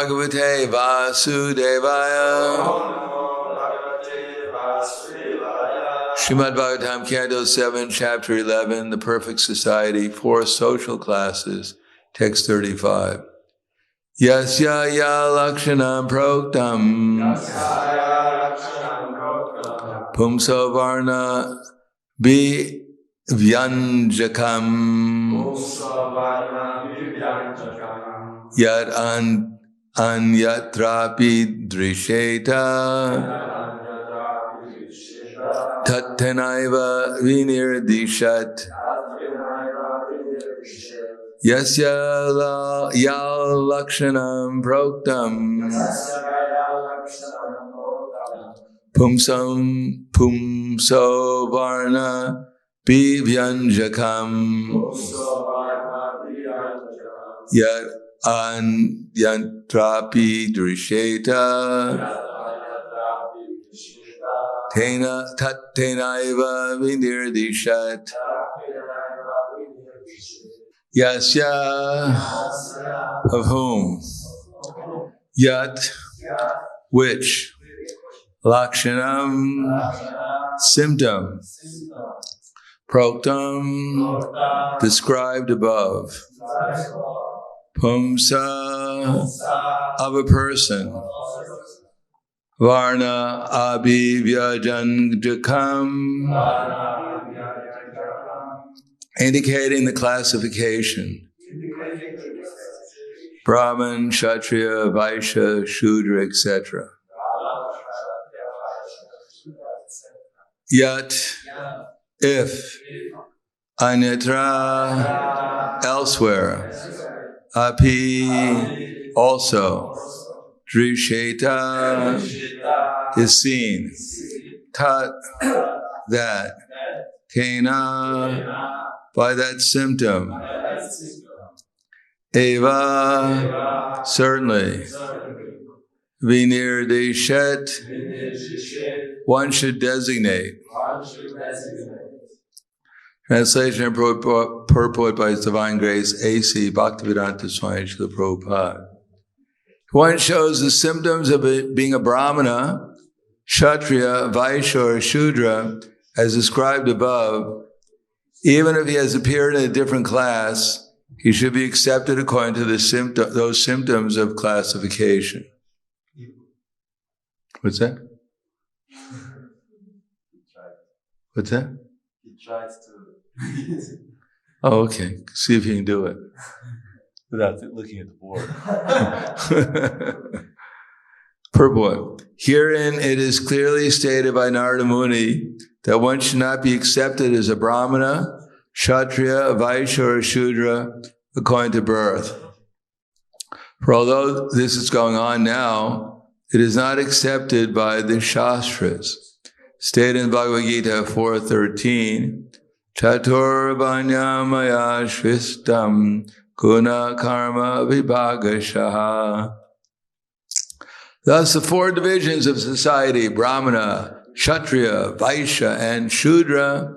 Bhagavate Vasudevaya. Srimad Bhagavatam, Canto 7, Chapter 11, The Perfect Society, 4 Social Classes, Text 35. Yasya ya lakshanam proktam pumso varna bi vyanjakam yad anyatrapi drisheta tattenaiva vinirdishat yasya yal lakshanam proktam pumso varna bivyanjakam yad anyantrapi drisheta tattenaiva vinirdishat yasya, of whom, yat, which, lakshanam, symptom, proktam, described above, pumsa, of a person, varna abhivyajanjakam, indicating the classification. Brahman, Kshatriya, Vaishya, Shudra, etc. Yet, if, anyatra, elsewhere, api, also, drisheta, is seen, tat, that, kena, by that symptom, eva, certainly, vinirdishet, one should designate. Translation and purport by His Divine Grace, A.C. Bhaktivedanta Swami Srila Prabhupada. One shows the symptoms of it being a Brahmana, Kshatriya, Vaishya, or Shudra, as described above. Even if he has appeared in a different class, he should be accepted according to those symptoms of classification. What's that? What's that? He tries to. Oh, okay. See if he can do it. Without looking at the board. Purport. Herein it is clearly stated by Narada Muni that one should not be accepted as a Brahmana, Kshatriya, Vaishya, or Shudra according to birth. For although this is going on now, it is not accepted by the Shastras. Stated in Bhagavad Gita 4:13, Chatur Vanyamaya Shvistam Guna Karma Vibhagashaha. Thus, the 4 divisions of society, Brahmana, Kshatriya, Vaishya, and Shudra,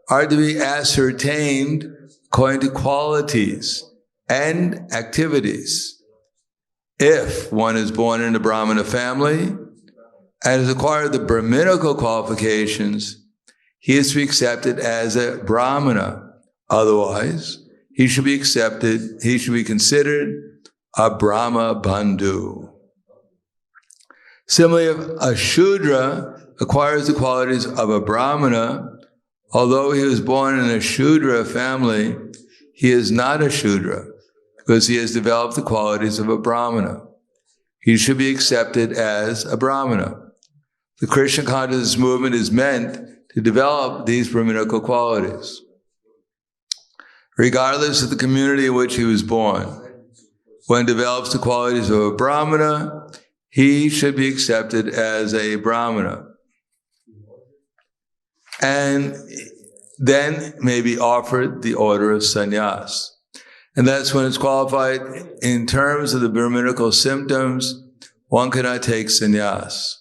are to be ascertained according to qualities and activities. If one is born in a Brahmana family and has acquired the Brahminical qualifications, he is to be accepted as a Brahmana. Otherwise, he should be considered a Brahma Bandhu. Similarly, if a Shudra acquires the qualities of a Brahmana, although he was born in a Shudra family, he is not a Shudra because he has developed the qualities of a Brahmana. He should be accepted as a Brahmana. The Krishna consciousness movement is meant to develop these Brahminical qualities. Regardless of the community in which he was born, when he develops the qualities of a Brahmana, he should be accepted as a Brahmana. And then may be offered the order of sannyas. And that's when it's qualified in terms of the Brahminical symptoms, one cannot take sannyas.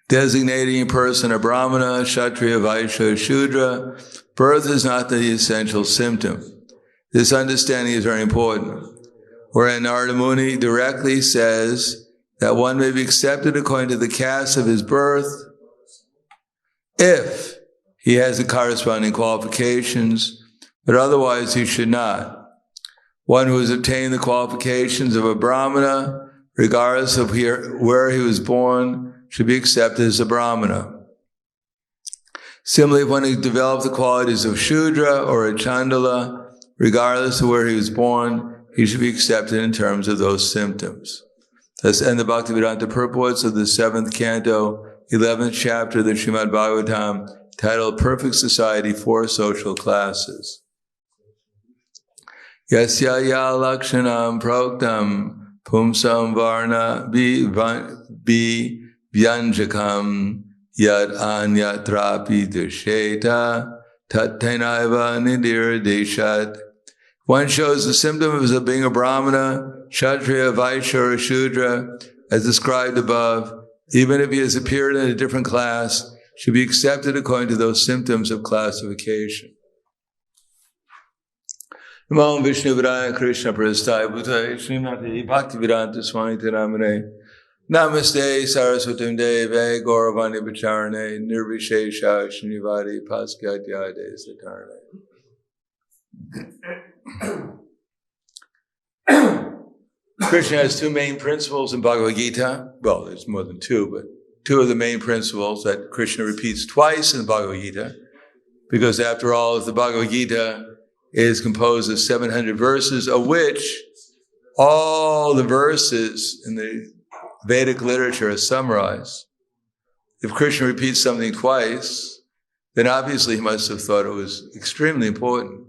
Designating a person a Brahmana, Kshatriya, Vaishya, Shudra, birth is not the essential symptom. This understanding is very important. wherein Narada Muni directly says that one may be accepted according to the caste of his birth if he has the corresponding qualifications, but otherwise he should not. One who has obtained the qualifications of a Brahmana, regardless of where he was born, should be accepted as a Brahmana. Similarly, if one has developed the qualities of Shudra or a Chandala, regardless of where he was born, he should be accepted in terms of those symptoms. Let's end the Bhaktivedanta purports of the 7th canto, 11th chapter of the Srimad Bhagavatam, titled Perfect Society for Social Classes. Yasya ya lakshanam proktam pumsam varna bi vyanjakam yad anyatrapi desheta tattenaiva nidiradeshat. One shows the symptoms of being a Brahmana, Kshatriya, Vaishya, or Shudra, as described above, even if he has appeared in a different class, should be accepted according to those symptoms of classification. Namo Vishnu Vidaya Krishna Prasthaya Bhutaya Srimati Bhaktivedanta Swami Namane Namaste Saraswatim Deve Gauravani Bacharane Nirvishesha Srinivadi Paskyatyade Satarane. Krishna has two main principles in Bhagavad Gita. Well, there's more than two, but two of the main principles that Krishna repeats twice in the Bhagavad Gita. Because after all, if the Bhagavad Gita is composed of 700 verses, of which all the verses in the Vedic literature are summarized. If Krishna repeats something twice, then obviously he must have thought it was extremely important.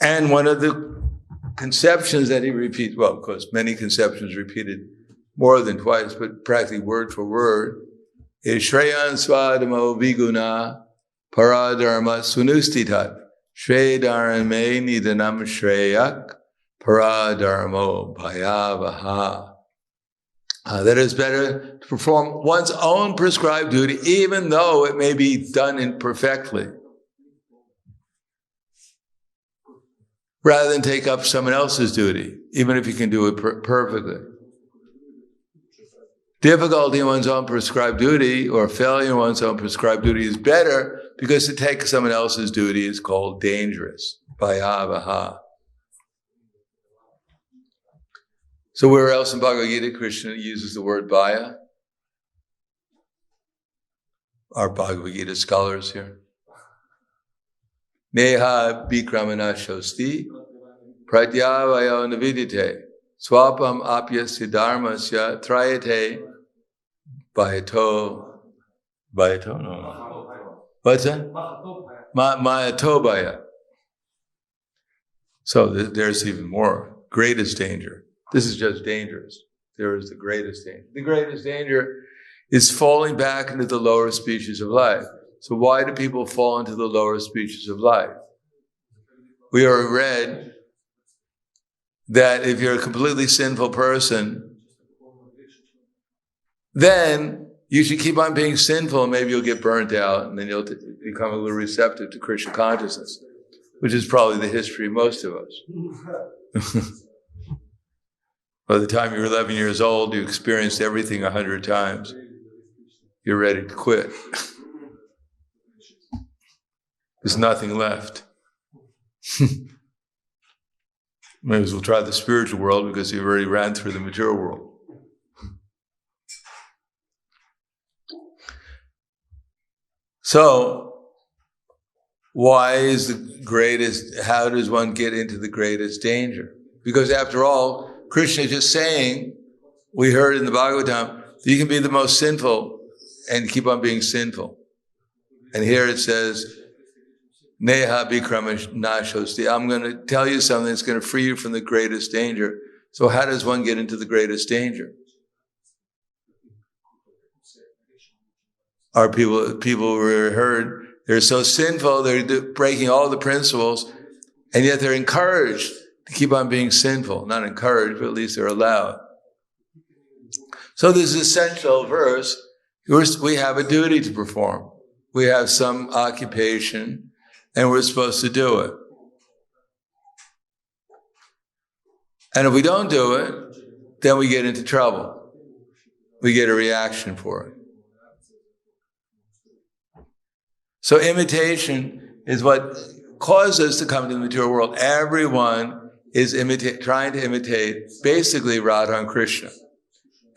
And one of the conceptions that he repeats, well, of course, many conceptions repeated more than twice, but practically word for word, is Shreyan Swadamo Viguna Paradharma Sunustitat Shredarame Nidanam Shreyak Paradharmo Bhayavaha. That is better to perform one's own prescribed duty, even though it may be done imperfectly, rather than take up someone else's duty, even if you can do it perfectly. Difficulty in one's own prescribed duty or failure in one's own prescribed duty is better because to take someone else's duty is called dangerous. Bhayavaha. So where else in Bhagavad Gita Krishna uses the word bhaya? Our Bhagavad Gita scholars here. Neha bikramana shosti pratyavayo navidite swapam apyasya dharmasya trayate bhayato no. What's that? Mayato bhaya. So there's even more. Greatest danger. This is just dangerous. There is the greatest danger. The greatest danger is falling back into the lower species of life. So why do people fall into the lower species of life? We already read that if you're a completely sinful person, then you should keep on being sinful and maybe you'll get burnt out and then you'll become a little receptive to Krishna consciousness, which is probably the history of most of us. By the time you're 11 years old, you experienced everything 100 times. You're ready to quit. There's nothing left. May as well try the spiritual world because you already ran through the material world. So, why is the greatest, how does one get into the greatest danger? Because after all, Krishna is just saying, we heard in the Bhagavatam, you can be the most sinful and keep on being sinful. And here it says, Neha bikrama nashosti. I'm going to tell you something that's going to free you from the greatest danger. So how does one get into the greatest danger? Our people we heard, they're so sinful, they're breaking all the principles, and yet they're encouraged to keep on being sinful. Not encouraged, but at least they're allowed. So this essential verse, we have a duty to perform. We have some occupation, and we're supposed to do it. And if we don't do it, then we get into trouble. We get a reaction for it. So imitation is what caused us to come to the material world. Everyone is trying to imitate basically Radha and Krishna.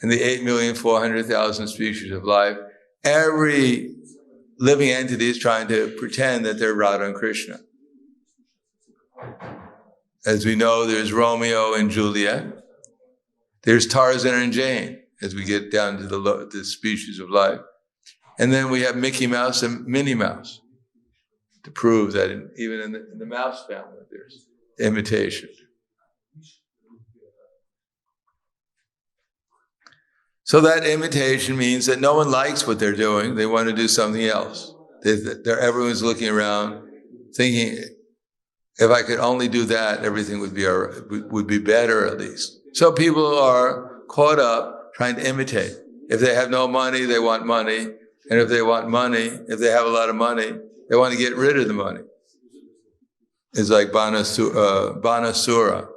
In the 8,400,000 species of life, every living entity is trying to pretend that they're Radha and Krishna. As we know, there's Romeo and Juliet. There's Tarzan and Jane, as we get down to the species of life. And then we have Mickey Mouse and Minnie Mouse, to prove that even in the mouse family, there's imitation. So that imitation means that no one likes what they're doing. They want to do something else. Everyone's looking around, thinking, if I could only do that, everything would be better at least. So people are caught up trying to imitate. If they have no money, they want money. And if they want money, if they have a lot of money, they want to get rid of the money. It's like Banasura.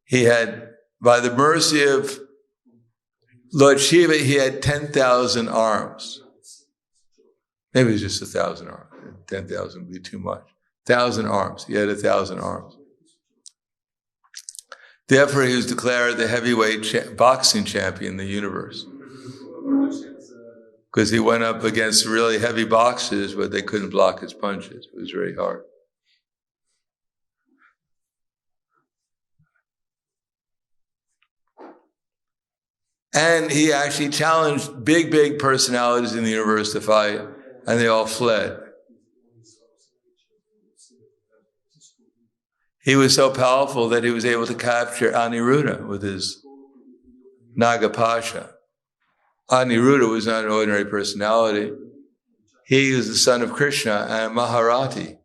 He had, by the mercy of Lord Shiva, he had 10,000 arms. Maybe it was just 1,000 arms. 10,000 would be too much. 1,000 arms. He had 1,000 arms. Therefore, he was declared the heavyweight boxing champion in the universe. Because he went up against really heavy boxers, but they couldn't block his punches. It was very hard. And he actually challenged big personalities in the universe to fight, and they all fled. He was so powerful that he was able to capture Aniruddha with his Nagapasha. Aniruddha was not an ordinary personality. He was the son of Krishna and Maharati.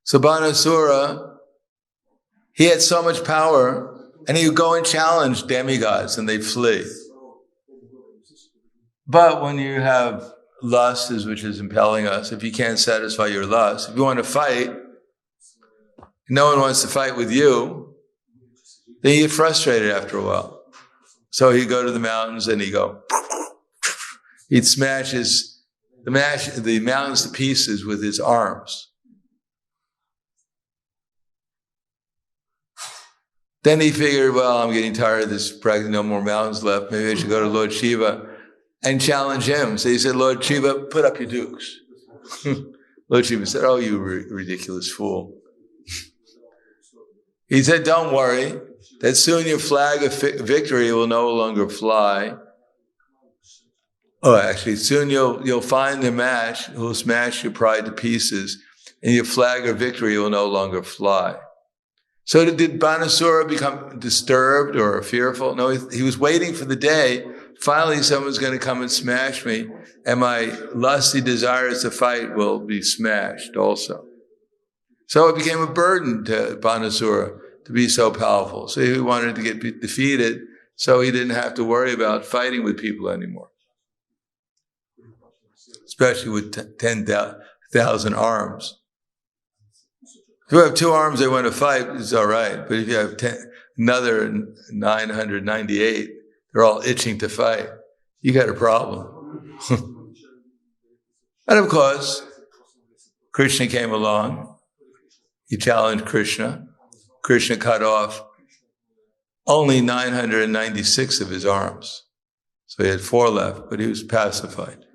So Banasura, he had so much power, and he would go and challenge demigods, and they'd flee. But when you have lust, which is impelling us, if you can't satisfy your lust, if you want to fight, no one wants to fight with you, then you get frustrated after a while. So he'd go to the mountains and he'd smash the mountains to pieces with his arms. Then he figured, well, I'm getting tired of this, practically no more mountains left. Maybe I should go to Lord Shiva and challenge him. So he said, Lord Shiva, put up your dukes. Lord Shiva said, oh, you ridiculous fool. He said, don't worry, that soon your flag of victory will no longer fly. Oh, actually, soon you'll find the match who will smash your pride to pieces, and your flag of victory will no longer fly. So did Banasura become disturbed or fearful? No, he was waiting for the day. Finally, someone's going to come and smash me, and my lusty desires to fight will be smashed also. So it became a burden to Banasura to be so powerful. So he wanted to get defeated, so he didn't have to worry about fighting with people anymore, especially with 10,000 arms. If you have 2 arms they want to fight, it's all right. But if you have another 998, they're all itching to fight, you got a problem. And of course, Krishna came along. He challenged Krishna. Krishna cut off only 996 of his arms. So he had 4 left, but he was pacified.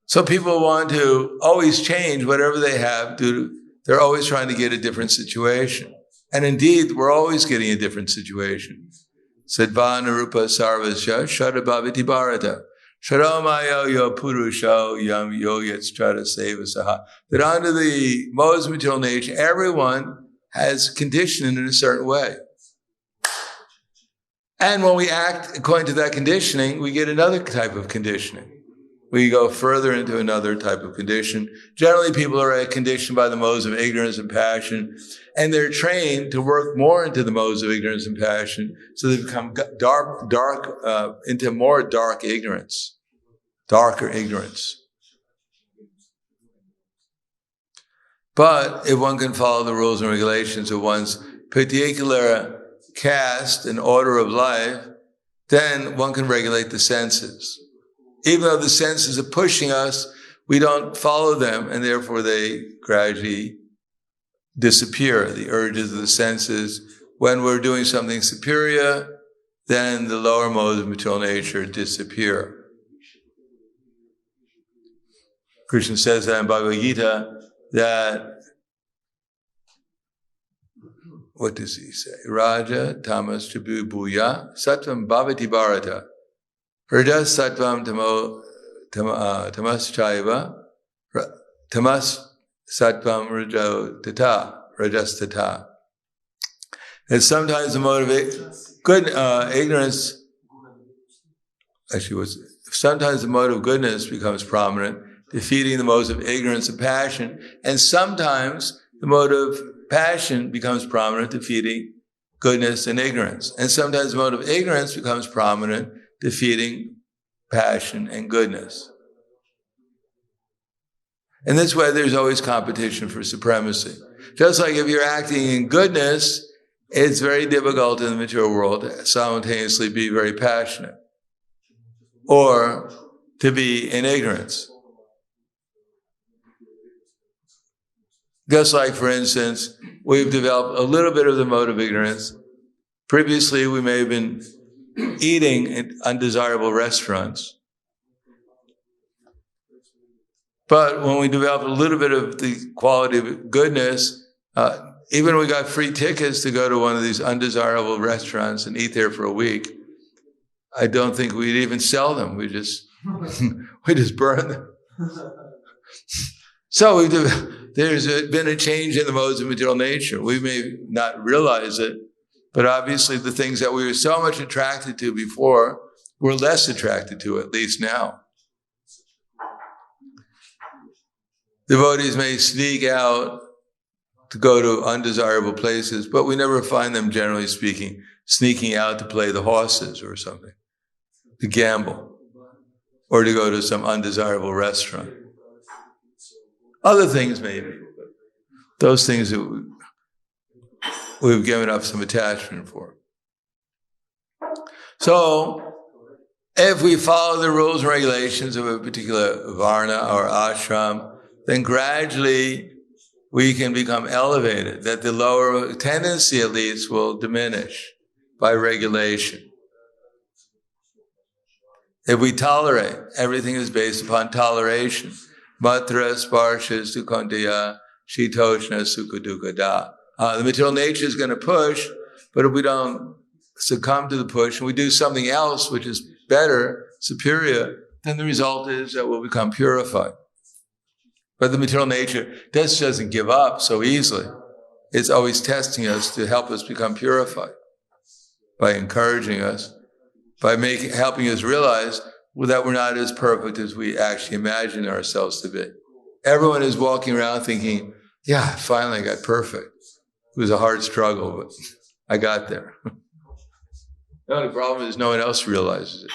So people want to always change whatever they have. They're always trying to get a different situation. And indeed, we're always getting a different situation. Sadvanarupa sarvasya shadabhaviti bharata shadamayo yo purusho yam yoyat strata sevasaha. That under the modes of material nature, everyone has conditioned in a certain way. And when we act according to that conditioning, we get another type of conditioning. We go further into another type of condition. Generally, people are conditioned by the modes of ignorance and passion, and they're trained to work more into the modes of ignorance and passion, so they become into more dark ignorance, darker ignorance. But if one can follow the rules and regulations of one's particular caste and order of life, then one can regulate the senses. Even though the senses are pushing us, we don't follow them, and therefore they gradually disappear, the urges of the senses. When we're doing something superior, then the lower modes of material nature disappear. Krishna says that in Bhagavad Gita, that, what does he say? Raja tamas chabu bhuya sattvam bhavati bharata rajas sattvam tamas chaiva tamas sattvam rajas tata. And sometimes the mode of ignorance, sometimes the mode of goodness becomes prominent, defeating the modes of ignorance and passion. And sometimes the mode of passion becomes prominent, defeating goodness and ignorance. And sometimes the mode of ignorance becomes prominent, defeating passion and goodness. In this way, there's always competition for supremacy. Just like if you're acting in goodness, it's very difficult in the material world to simultaneously be very passionate or to be in ignorance. Just like, for instance, we've developed a little bit of the mode of ignorance. Previously, we may have been eating in undesirable restaurants. But when we develop a little bit of the quality of goodness, even when we got free tickets to go to one of these undesirable restaurants and eat there for a week, I don't think we'd even sell them. We just burn them. So there's been a change in the modes of material nature. We may not realize it, but obviously the things that we were so much attracted to before, we're less attracted to, at least now. Devotees may sneak out to go to undesirable places, but we never find them, generally speaking, sneaking out to play the horses or something, to gamble, or to go to some undesirable restaurant. Other things maybe, but those things that we've given up some attachment for. So, if we follow the rules and regulations of a particular varna or ashram, then gradually we can become elevated, that the lower tendency at least will diminish by regulation. If we tolerate, everything is based upon toleration. Matra, sparsha, sukandaya, shitoshna, sukadukada. The material nature is going to push, but if we don't succumb to the push and we do something else which is better, superior, then the result is that we'll become purified. But the material nature just doesn't give up so easily. It's always testing us to help us become purified by encouraging us, by helping us realize that we're not as perfect as we actually imagine ourselves to be. Everyone is walking around thinking, yeah, finally I got perfect. It was a hard struggle, but I got there. The only problem is no one else realizes it.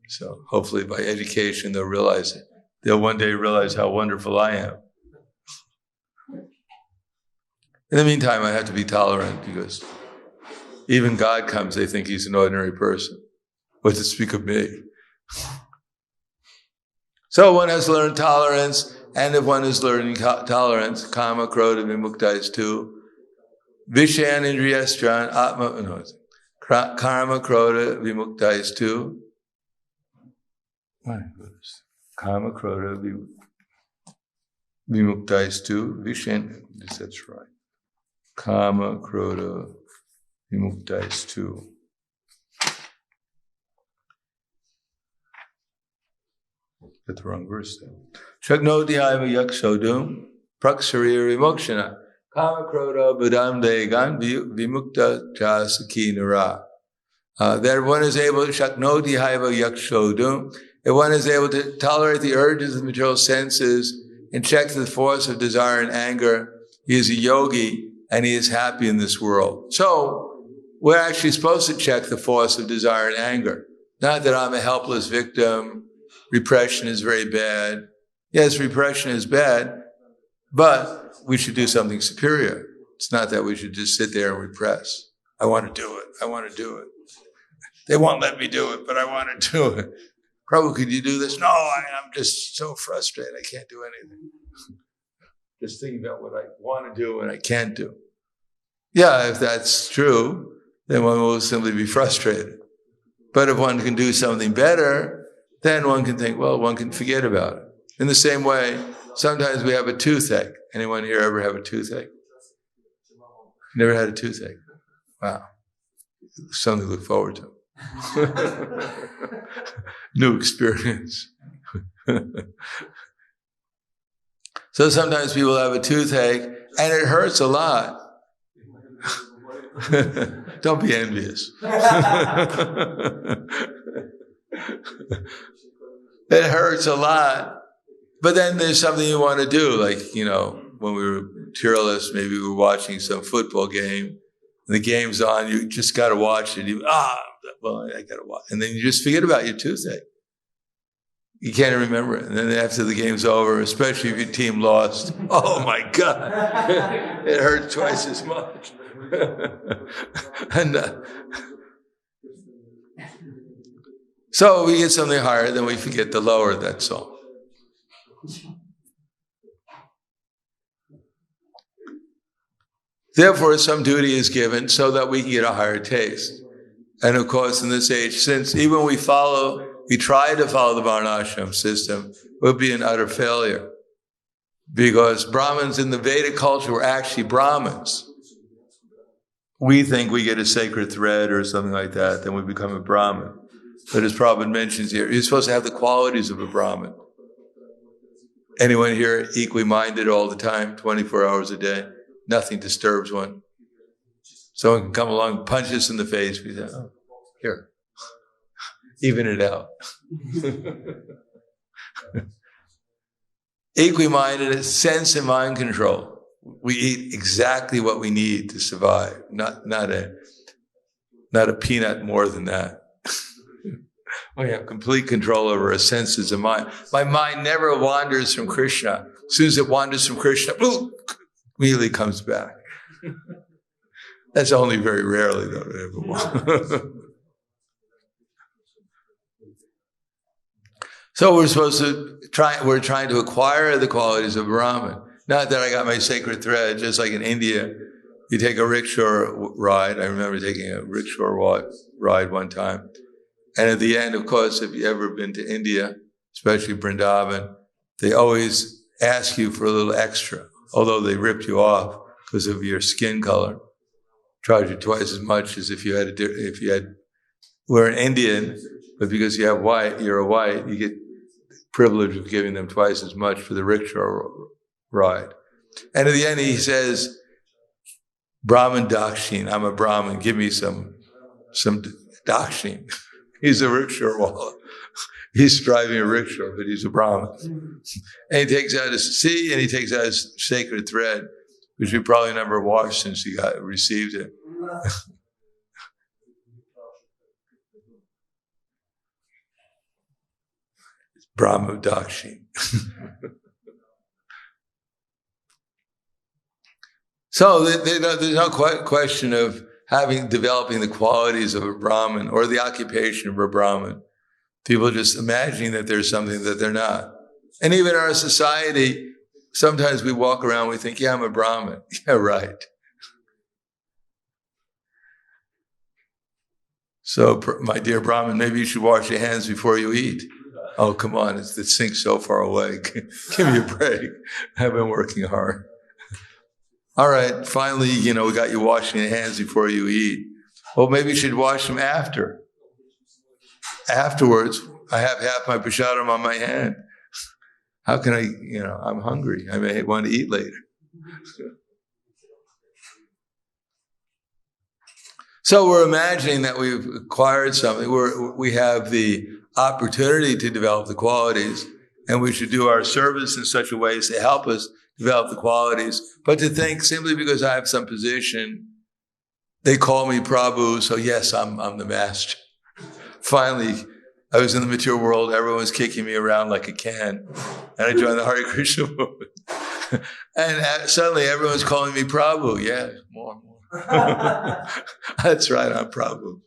So hopefully by education they'll realize it. They'll one day realize how wonderful I am. In the meantime, I have to be tolerant because even God comes, they think he's an ordinary person. What to speak of me? So one has to learn tolerance, and if one is learning tolerance, kama, krodha, vimukta is two. Vishayan, indriyastran, atma, no, karma, krodha, vimukta is two. My goodness. Kama, krodha, vimukta is two. Vishayan, that's right. Kama, krodha, vimukta is two. That's the wrong verse there. Shagnoti haiva yakshodum prakshariri mokshana kama krodha budam degan vimukta jasaki nara. That one is able to shagnoti haiva yakshodum. If one is able to tolerate the urges of the material senses and check the force of desire and anger, he is a yogi and he is happy in this world. So we're actually supposed to check the force of desire and anger. Not that I'm a helpless victim. Repression is very bad. Yes, repression is bad, But we should do something superior. It's not that we should just sit there and repress. I want to do it. I want to do it. They won't let me do it, but I want to do it. Prabhu, could you do this? No, I'm just so frustrated. I can't do anything. Just thinking about what I want to do and I can't do. Yeah, if that's true, then one will simply be frustrated. But if one can do something better, then one can think, well, one can forget about it. In the same way, sometimes we have a toothache. Anyone here ever have a toothache? Never had a toothache? Wow. Something to look forward to. New experience. So sometimes people have a toothache and it hurts a lot. Don't be envious. It hurts a lot. But then there's something you want to do. Like, when we were materialists, maybe we were watching some football game. And the game's on, you just got to watch it. I got to watch. And then you just forget about your toothache. You can't remember it. And then after the game's over, especially if your team lost, oh my God, it hurt twice as much. So we get something higher, then we forget the lower, that's all. Therefore, some duty is given so that we can get a higher taste. And of course, in this age, since even we try to follow the Varnashram system, we'll be an utter failure. Because Brahmins in the Vedic culture were actually Brahmins. We think we get a sacred thread or something like that, then we become a Brahmin. But as Prabhupada mentions here, you're supposed to have the qualities of a Brahmin. Anyone here equally minded all the time, 24 hours a day? Nothing disturbs one. Someone can come along, punch us in the face, we say, oh, here, even it out. Equiminded is sense and mind control. We eat exactly what we need to survive, not a peanut more than that. We have complete control over our senses and mind. My mind never wanders from Krishna. As soon as it wanders from Krishna, immediately comes back. That's only very rarely, though. So we're trying to acquire the qualities of Brahman. Not that I got my sacred thread, just like in India, you take a rickshaw ride. I remember taking a rickshaw ride one time. And at the end, of course, if you've ever been to India, especially Vrindavan, they always ask you for a little extra, although they ripped you off because of your skin color. Charge you twice as much as if you were an Indian, but because you're a white, you get the privilege of giving them twice as much for the rickshaw ride. And at the end, he says, Brahman Dakshin, I'm a Brahmin, give me some Dakshin. He's a rickshaw wallah. He's driving a rickshaw, but he's a Brahmin. And he takes out his sacred thread, which we probably never washed since he received it. It's Brahma Dakshin. So there's no question of developing the qualities of a Brahmin or the occupation of a Brahmin. People just imagining that there's something that they're not. And even in our society, sometimes we walk around, we think, yeah, I'm a Brahmin. Yeah, right. So, my dear Brahmin, maybe you should wash your hands before you eat. Oh, come on, the sink's so far away. Give me a break. I've been working hard. All right, finally, we got you washing your hands before you eat. Well, maybe you should wash them after. Afterwards, I have half my prasadam on my hand. How can I'm hungry. I may want to eat later. So we're imagining that we've acquired something. We have the opportunity to develop the qualities, and we should do our service in such a way as to help us develop the qualities. But to think simply because I have some position, they call me Prabhu, so yes, I'm the master. Finally, I was in the material world, everyone was kicking me around like a can, and I joined the Hare Krishna movement. And suddenly everyone's calling me Prabhu. Yeah, more and more. That's right, I'm Prabhu.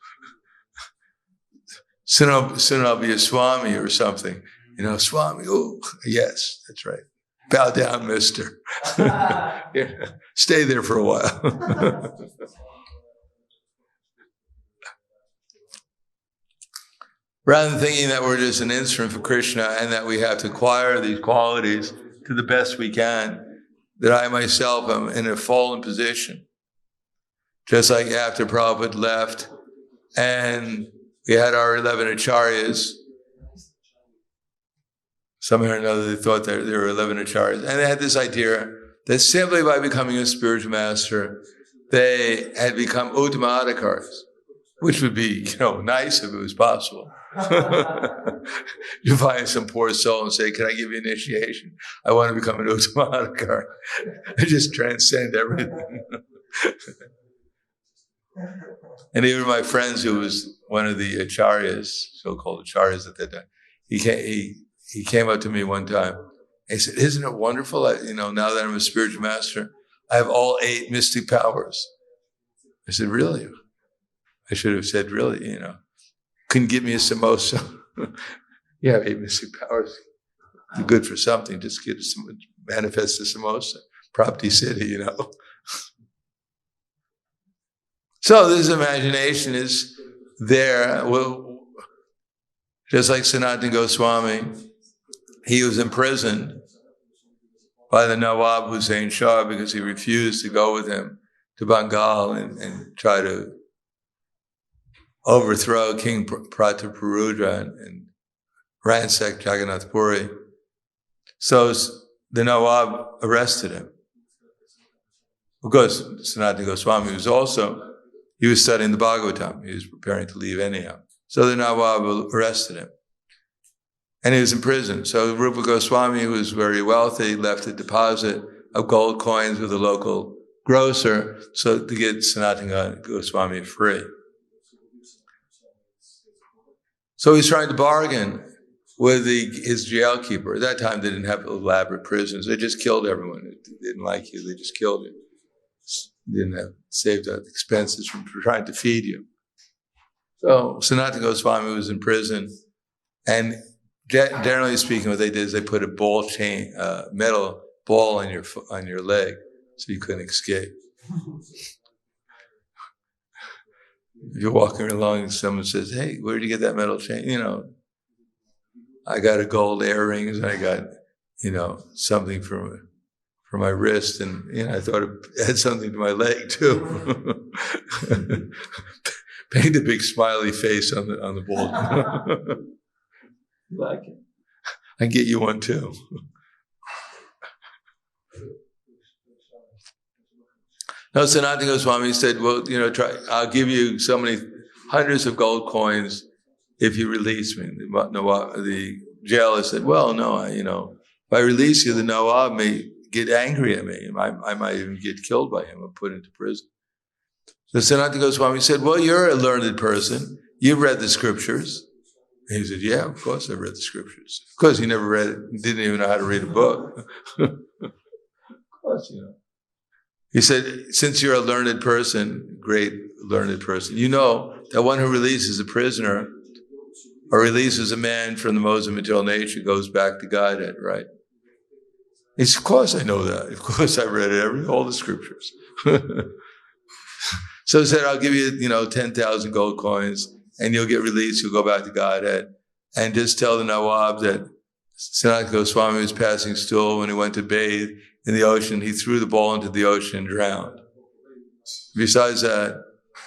Soon I'll be a Swami or something. Swami, oh, yes, that's right. Bow down, mister. Yeah, stay there for a while. Rather than thinking that we're just an instrument for Krishna and that we have to acquire these qualities to the best we can, that I myself am in a fallen position. Just like after Prabhupada left and we had our 11 acharyas, somehow or another they thought that there were 11 acharyas, and they had this idea that simply by becoming a spiritual master, they had become uttama-adhikaris, which would be, nice if it was possible. You find some poor soul and say, can I give you initiation? I want to become an uttama-adhikari. I just transcend everything. And even my friends, who was one of the acharyas, so-called acharyas at that time, he came up to me one time. He said, isn't it wonderful that, now that I'm a spiritual master, I have all 8 mystic powers. I said, really? I should have said, really, couldn't give me a samosa. You have 8 mystic powers. You're good for something. Just manifest a samosa. Prapti City, So this imagination is there. Well, just like Sanatana Goswami, he was imprisoned by the Nawab Hussain Shah because he refused to go with him to Bengal and try to overthrow King Prataparudra and ransack Jagannath Puri. So the Nawab arrested him. Of course, Sanatana Goswami he was studying the Bhagavatam. He was preparing to leave anyhow. So the Nawab arrested him. And he was in prison. So Rupa Goswami, who was very wealthy, left a deposit of gold coins with a local grocer so to get Sanatana Goswami free. So he's trying to bargain with his jail keeper. At that time, they didn't have elaborate prisons. They just killed everyone. They didn't like you. They just killed you. They didn't have saved the expenses from trying to feed you. So Sanatana Goswami was in prison, and generally speaking, what they did is they put a metal ball on your leg, so you couldn't escape. You're walking along and someone says, hey, where did you get that metal chain? I got a gold earrings and I got, something for my wrist. And, I thought it had something to my leg too. Paint a big smiley face on the ball. You like it? I can get you one too. No, Sanatana Goswami said, well, I'll give you so many hundreds of gold coins if you release me. The jailer said, well, no, if I release you, the Nawab may get angry at me. I might even get killed by him or put into prison. So Sanatana Goswami said, well, you're a learned person. You've read the scriptures. And he said, yeah, of course I've read the scriptures. Of course, he never read it, didn't even know how to read a book. Of course, He said, since you're a learned person, great learned person, you know that one who releases a prisoner or releases a man from the modes of material nature goes back to Godhead, right? He said, of course I know that. Of course I read all the scriptures. So he said, I'll give you, 10,000 gold coins and you'll get released. You'll go back to Godhead. And just tell the Nawab that Sanatana Goswami was passing stool when he went to bathe in the ocean. He threw the ball into the ocean and drowned. Besides that,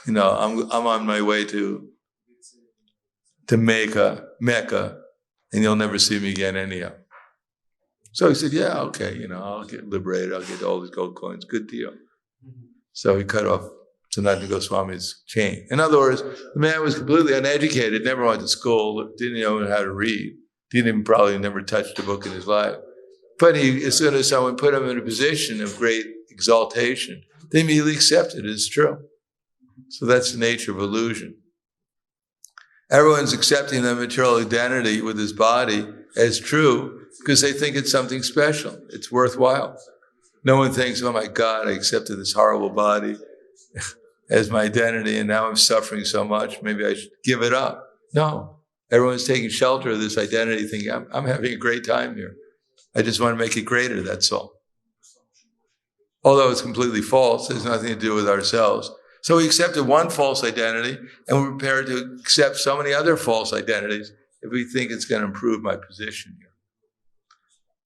I'm on my way to Mecca, and you'll never see me again anyhow. So he said, yeah, okay, I'll get liberated. I'll get all these gold coins. Good deal. So he cut off Sanatana Goswami's chain. In other words, the man was completely uneducated, never went to school, didn't know how to read, probably never touched a book in his life. But as soon as someone put him in a position of great exaltation, they immediately accepted it as true. So that's the nature of illusion. Everyone's accepting the material identity with his body as true because they think it's something special. It's worthwhile. No one thinks, oh my God, I accepted this horrible body as my identity and now I'm suffering so much, maybe I should give it up. No, everyone's taking shelter of this identity thinking, I'm having a great time here. I just want to make it greater, that's all. Although it's completely false, there's nothing to do with ourselves. So we accepted one false identity and we're prepared to accept so many other false identities if we think it's going to improve my position here.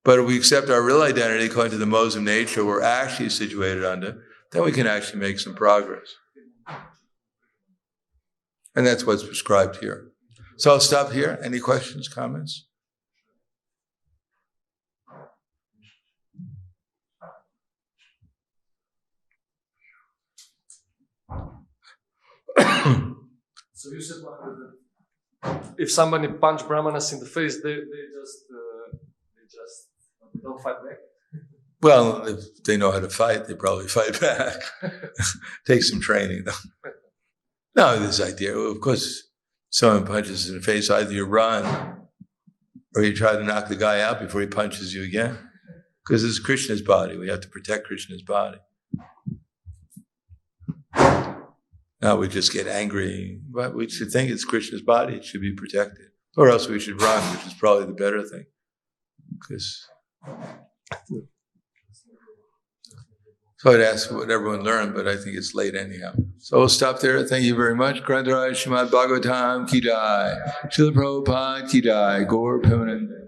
But if we accept our real identity according to the modes of nature we're actually situated under, then we can actually make some progress. And that's what's prescribed here. So I'll stop here. Any questions, comments? So you said if somebody punch brahmanas in the face, they just don't fight back. Well, if they know how to fight, they probably fight back. Take some training, though. No, this idea, of course, someone punches in the face, either you run or you try to knock the guy out before he punches you again. Because it's Krishna's body. We have to protect Krishna's body. Now we just get angry, but we should think it's Krishna's body. It should be protected. Or else we should run, which is probably the better thing. Because so I'd ask what everyone learned, but I think it's late anyhow. So we'll stop there. Thank you very much. Grandharaj Srimad Bhagavatam Ki Jai. Srila Prabhupada Ki Jai. Gaur Premanande.